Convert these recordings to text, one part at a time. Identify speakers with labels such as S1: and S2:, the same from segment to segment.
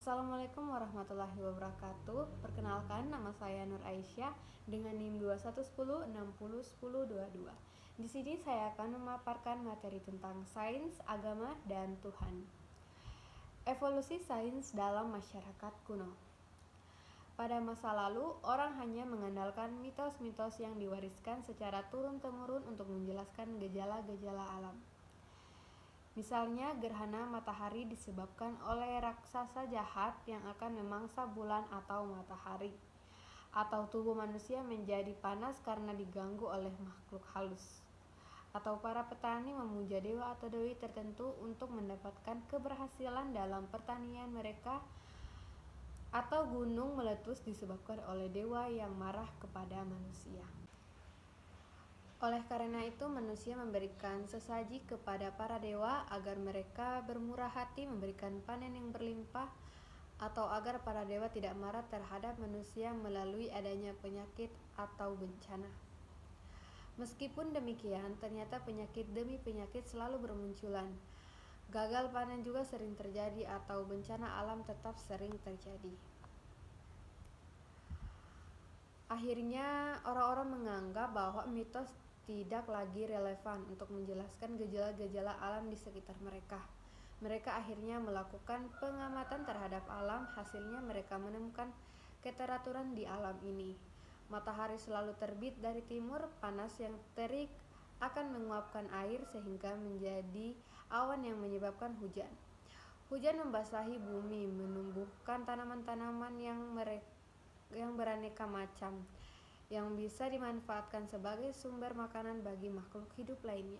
S1: Assalamualaikum warahmatullahi wabarakatuh. Perkenalkan, nama saya Nur Aisyah dengan NIM 2110601022. Di sini saya akan memaparkan materi tentang sains, agama, dan Tuhan. Evolusi sains dalam masyarakat kuno. Pada masa lalu, orang hanya mengandalkan mitos-mitos yang diwariskan secara turun-temurun untuk menjelaskan gejala-gejala alam. Misalnya, gerhana matahari disebabkan oleh raksasa jahat yang akan memangsa bulan atau matahari, atau tubuh manusia menjadi panas karena diganggu oleh makhluk halus, atau para petani memuja dewa atau dewi tertentu untuk mendapatkan keberhasilan dalam pertanian mereka, atau gunung meletus disebabkan oleh dewa yang marah kepada manusia. Oleh karena itu, manusia memberikan sesaji kepada para dewa agar mereka bermurah hati memberikan panen yang berlimpah, atau agar para dewa tidak marah terhadap manusia melalui adanya penyakit atau bencana. Meskipun demikian, ternyata penyakit demi penyakit selalu bermunculan. Gagal panen juga sering terjadi atau bencana alam tetap sering terjadi. Akhirnya, orang-orang menganggap bahwa mitos tidak lagi relevan untuk menjelaskan gejala-gejala alam di sekitar mereka. Mereka akhirnya melakukan pengamatan terhadap alam. Hasilnya mereka menemukan keteraturan di alam ini. Matahari selalu terbit dari timur, panas yang terik akan menguapkan air sehingga menjadi awan yang menyebabkan hujan. Hujan membasahi bumi, menumbuhkan tanaman-tanaman yang beraneka macam, yang bisa dimanfaatkan sebagai sumber makanan bagi makhluk hidup lainnya.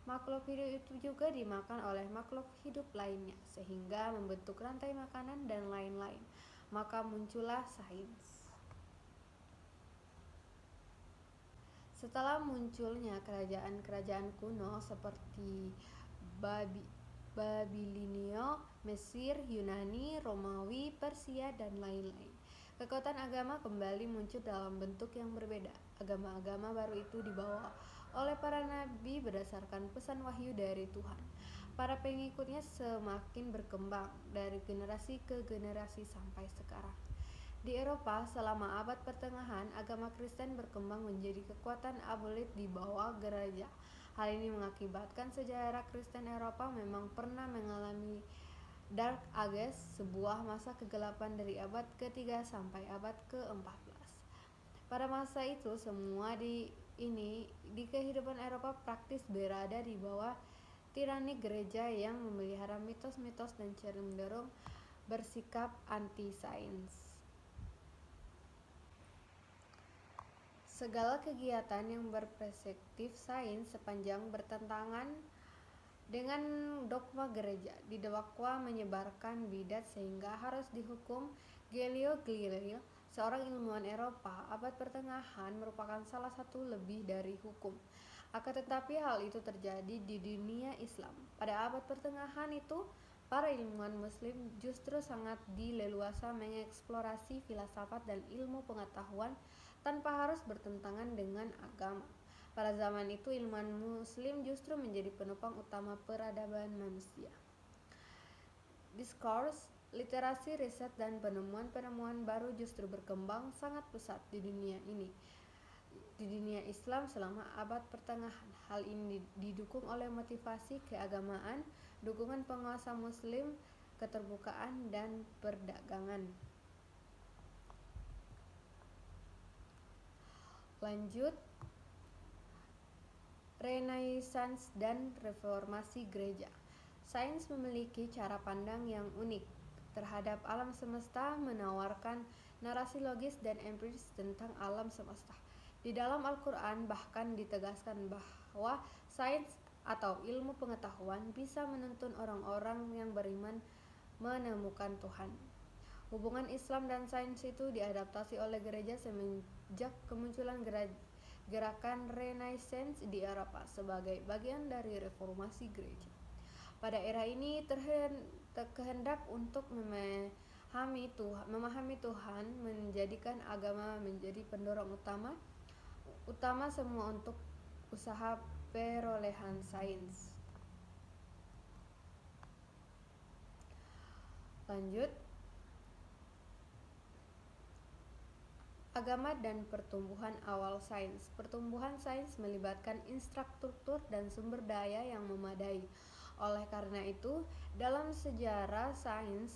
S1: Makhluk hidup itu juga dimakan oleh makhluk hidup lainnya, sehingga membentuk rantai makanan dan lain-lain. Maka muncullah sains. Setelah munculnya kerajaan-kerajaan kuno seperti Babilonia, Mesir, Yunani, Romawi, Persia, dan lain-lain, kekuatan agama kembali muncul dalam bentuk yang berbeda. Agama-agama baru itu dibawa oleh para nabi berdasarkan pesan wahyu dari Tuhan. Para pengikutnya semakin berkembang dari generasi ke generasi sampai sekarang. Di Eropa, selama abad pertengahan, agama Kristen berkembang menjadi kekuatan absolut di bawah gereja. Hal ini mengakibatkan sejarah Kristen Eropa memang pernah mengalami Dark Ages, sebuah masa kegelapan dari abad ke-3 sampai abad ke-14. Pada masa itu, semua di kehidupan Eropa praktis berada di bawah tirani gereja yang memelihara mitos-mitos dan cenderung bersikap anti-sains. Segala kegiatan yang berperspektif sains sepanjang bertentangan dengan dogma gereja didakwa menyebarkan bidat sehingga harus dihukum. Galileo Galilei, seorang ilmuwan Eropa abad pertengahan, merupakan salah satu lebih dari hukum. Akan tetapi hal itu terjadi di dunia Islam. Pada abad pertengahan itu, para ilmuwan muslim justru sangat dileluasa mengeksplorasi filsafat dan ilmu pengetahuan tanpa harus bertentangan dengan agama. Pada zaman itu, ilmuwan muslim justru menjadi penopang utama peradaban manusia. Diskurs, literasi, riset, dan penemuan-penemuan baru justru berkembang sangat pesat di dunia Islam selama abad pertengahan. Hal ini didukung oleh motivasi keagamaan, dukungan penguasa muslim, keterbukaan, dan perdagangan. Lanjut, Renaissance dan reformasi gereja. Sains memiliki cara pandang yang unik terhadap alam semesta, menawarkan narasi logis dan empiris tentang alam semesta. Di dalam Al-Quran bahkan ditegaskan bahwa sains atau ilmu pengetahuan bisa menuntun orang-orang yang beriman menemukan Tuhan. Hubungan Islam dan sains itu diadaptasi oleh gereja semenjak kemunculan gerakan Renaissance di Eropa sebagai bagian dari reformasi gereja. Pada era ini, kehendak untuk memahami Tuhan menjadikan agama menjadi pendorong utama semua untuk usaha perolehan sains. Lanjut, Agama dan pertumbuhan awal sains. Pertumbuhan sains melibatkan infrastruktur dan sumber daya yang memadai. Oleh karena itu, dalam sejarah sains,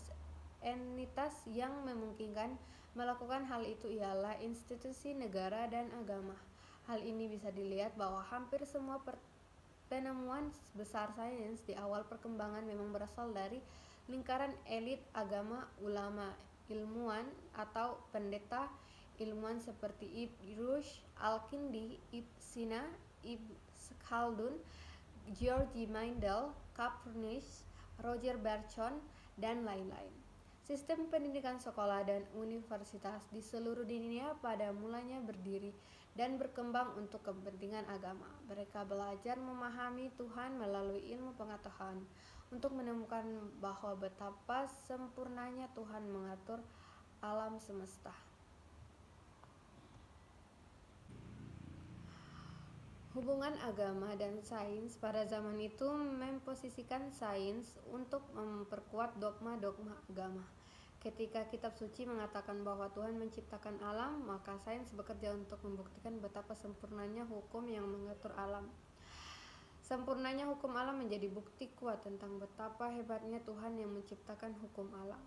S1: entitas yang memungkinkan melakukan hal itu ialah institusi negara dan agama. Hal ini bisa dilihat bahwa hampir semua penemuan besar sains di awal perkembangan memang berasal dari lingkaran elit agama, ulama, ilmuwan, atau pendeta ilmuwan seperti Ibn Rushd, Al-Kindi, Ibn Sina, Ibn Khaldun, George Mendel, Copernicus, Roger Bacon, dan lain-lain. Sistem pendidikan sekolah dan universitas di seluruh dunia pada mulanya berdiri dan berkembang untuk kepentingan agama. Mereka belajar memahami Tuhan melalui ilmu pengetahuan untuk menemukan bahwa betapa sempurnanya Tuhan mengatur alam semesta. Hubungan agama dan sains pada zaman itu memposisikan sains untuk memperkuat dogma-dogma agama. Ketika kitab suci mengatakan bahwa Tuhan menciptakan alam, maka sains bekerja untuk membuktikan betapa sempurnanya hukum yang mengatur alam. Sempurnanya hukum alam menjadi bukti kuat tentang betapa hebatnya Tuhan yang menciptakan hukum alam.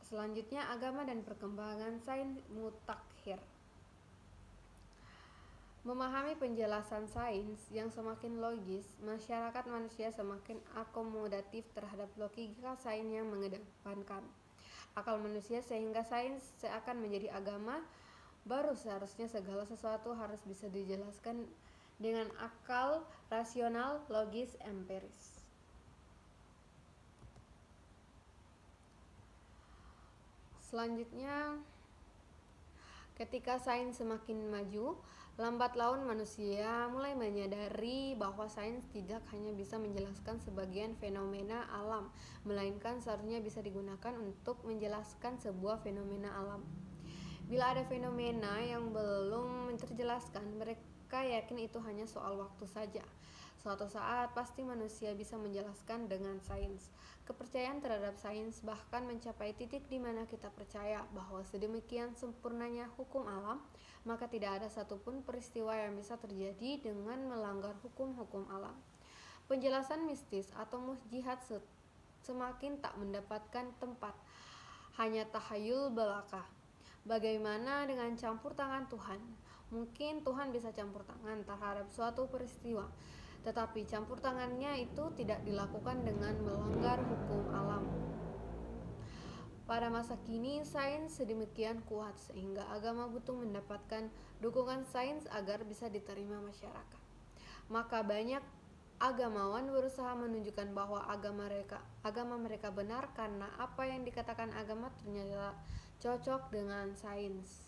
S1: Selanjutnya, agama dan perkembangan sains mutakhir. Memahami penjelasan sains yang semakin logis, masyarakat manusia semakin akomodatif terhadap logika sains yang mengedepankan akal manusia, sehingga sains seakan menjadi agama baru. Seharusnya segala sesuatu harus bisa dijelaskan dengan akal rasional, logis, empiris. Selanjutnya, ketika sains semakin maju, lambat laun manusia mulai menyadari bahwa sains tidak hanya bisa menjelaskan sebagian fenomena alam, melainkan seharusnya bisa digunakan untuk menjelaskan sebuah fenomena alam. Bila ada fenomena yang belum terjelaskan, mereka yakin itu hanya soal waktu saja. Suatu saat pasti manusia bisa menjelaskan dengan sains. Kepercayaan terhadap sains bahkan mencapai titik di mana kita percaya bahwa sedemikian sempurnanya hukum alam, maka tidak ada satupun peristiwa yang bisa terjadi dengan melanggar hukum-hukum alam. Penjelasan mistis atau mukjizat semakin tak mendapatkan tempat, hanya tahayul belaka. Bagaimana dengan campur tangan Tuhan? Mungkin Tuhan bisa campur tangan terhadap suatu peristiwa, tetapi campur tangannya itu tidak dilakukan dengan melanggar hukum alam. Pada masa kini, sains sedemikian kuat sehingga agama butuh mendapatkan dukungan sains agar bisa diterima masyarakat. Maka banyak agamawan berusaha menunjukkan bahwa agama mereka benar karena apa yang dikatakan agama ternyata cocok dengan sains.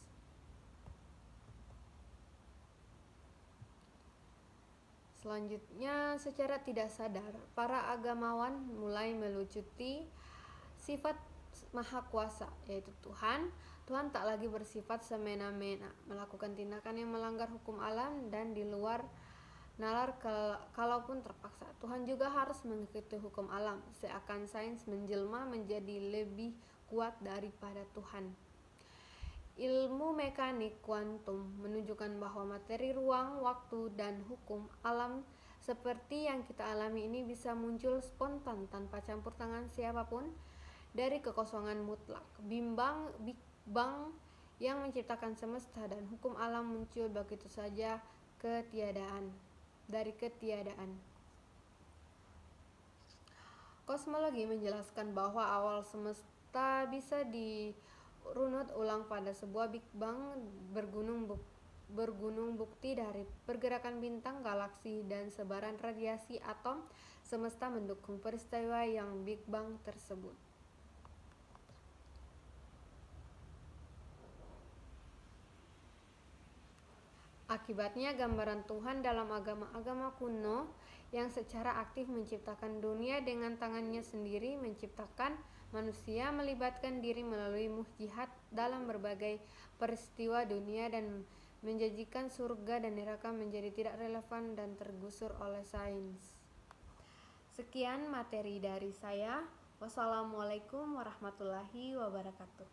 S1: Selanjutnya, secara tidak sadar, para agamawan mulai melucuti sifat Maha Kuasa, yaitu Tuhan. Tuhan tak lagi bersifat semena-mena, melakukan tindakan yang melanggar hukum alam dan di luar nalar kalaupun terpaksa. Tuhan juga harus mengikuti hukum alam, seakan sains menjelma menjadi lebih kuat daripada Tuhan. Ilmu mekanik kuantum menunjukkan bahwa materi, ruang, waktu, dan hukum alam seperti yang kita alami ini bisa muncul spontan tanpa campur tangan siapapun. Dari kekosongan mutlak, Big Bang yang menciptakan semesta dan hukum alam muncul begitu saja dari ketiadaan. Kosmologi menjelaskan bahwa awal semesta bisa dirunut ulang pada sebuah Big Bang bergunung bukti dari pergerakan bintang, galaksi, dan sebaran radiasi atom semesta mendukung peristiwa yang Big Bang tersebut. Akibatnya, gambaran Tuhan dalam agama-agama kuno yang secara aktif menciptakan dunia dengan tangannya sendiri, menciptakan manusia, melibatkan diri melalui mukjizat dalam berbagai peristiwa dunia, dan menjanjikan surga dan neraka menjadi tidak relevan dan tergusur oleh sains. Sekian materi dari saya. Wassalamualaikum warahmatullahi wabarakatuh.